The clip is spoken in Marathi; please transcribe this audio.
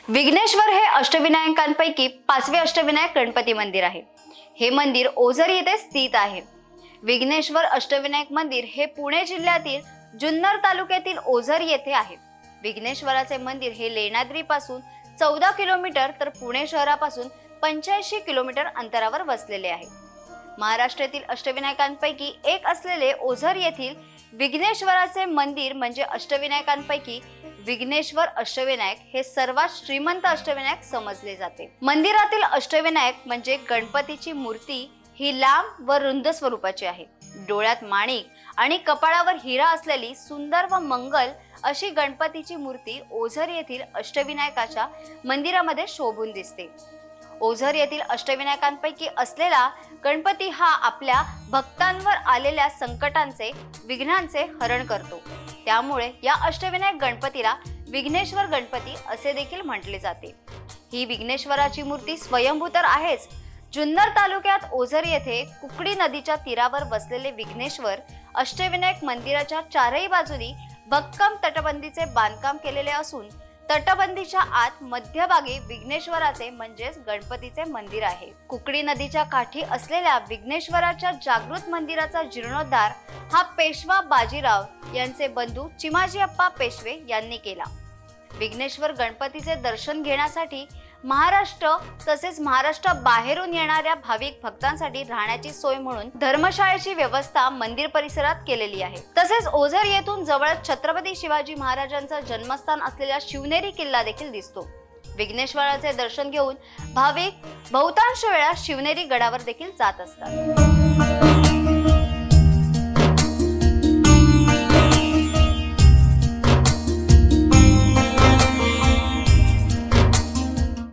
विघ्नेश्वर हे अष्टविनायकांपैकी 5वे अष्टविनायक गणपती मंदिर आहे। हे मंदिर ओझर येथे स्थित आहे। विघ्नेश्वर अष्टविनायक मंदिर हे पुणे जिल्ह्यातील जुन्नर तालुक्यातील ओझर येथे आहे। विघ्नेश्वराचे मंदिर हे लेण्याद्री पासून 14 किलोमीटर तर पुणे शहरापासून 85 किलोमीटर अंतरावर वसलेले आहे। महाराष्ट्रातील अष्टविनायकांपैकी एक असलेले ओझर येथील विघ्नेश्वराचे मंदिर म्हणजे अष्टविनायकांपैकी विघ्नेश्वर अष्टविनायक हे सर्वात श्रीमंत अष्टविनायक समजले जाते। मंदिरातील अष्टविनायक म्हणजे गणपतीची मूर्ती ही लांब व रुंद स्वरूपाची आहे। डोळ्यात माणिक आणि कपाळावर हिरा असलेली सुंदर व मंगल अशी गणपतीची मूर्ती ओझर येथील अष्टविनायकाच्या मंदिरामध्ये शोभून दिसते। ओझर येथील अष्टविनायकांपैकी असलेला गणपती हा आपल्या भक्तांवर आलेल्या संकटांचे विघ्नांचे हरण करतो। त्यामुळे या अष्टविनायक गणपतीला विघ्नेश्वर गणपती असे देखील म्हटले जाते। ही विघ्नेश्वराची मूर्ती स्वयंभू तर आहेच। जुन्नर तालुक्यात ओझर येथे कुकडी नदीच्या तीरावर बसलेले विघ्नेश्वर अष्टविनायक मंदिराच्या चारही बाजूनी भक्कम तटबंदीचे बांधकाम केलेले असून तटबंदीच्या आत मध्यभागी विघ्नेश्वराचे म्हणजेच गणपतीचे मंदिर आहे। कुकडी नदीच्या काठी असलेल्या विघ्नेश्वराच्या जागृत मंदिराचा जीर्णोद्धार हा पेशवा बाजीराव यांचे बंधू चिमाजीअप्पा पेशवे यांनी केला। विघ्नेश्वर गणपतीचे दर्शन घेण्यासाठी महाराष्ट्र तसेच महाराष्ट्र बाहेरून येणाऱ्या भाविक भक्तांसाठी राहण्याची सोय म्हणून धर्मशाळेची व्यवस्था मंदिर परिसरात केलेली आहे। तसेच ओझर येथून जवळच छत्रपती शिवाजी महाराजांचा जन्मस्थान असलेला शिवनेरी किल्ला देखील दिसतो। विघ्नेश्वराचे दर्शन घेऊन भाविक बहुतांश वेळा शिवनेरी गडावर देखील जात असतात।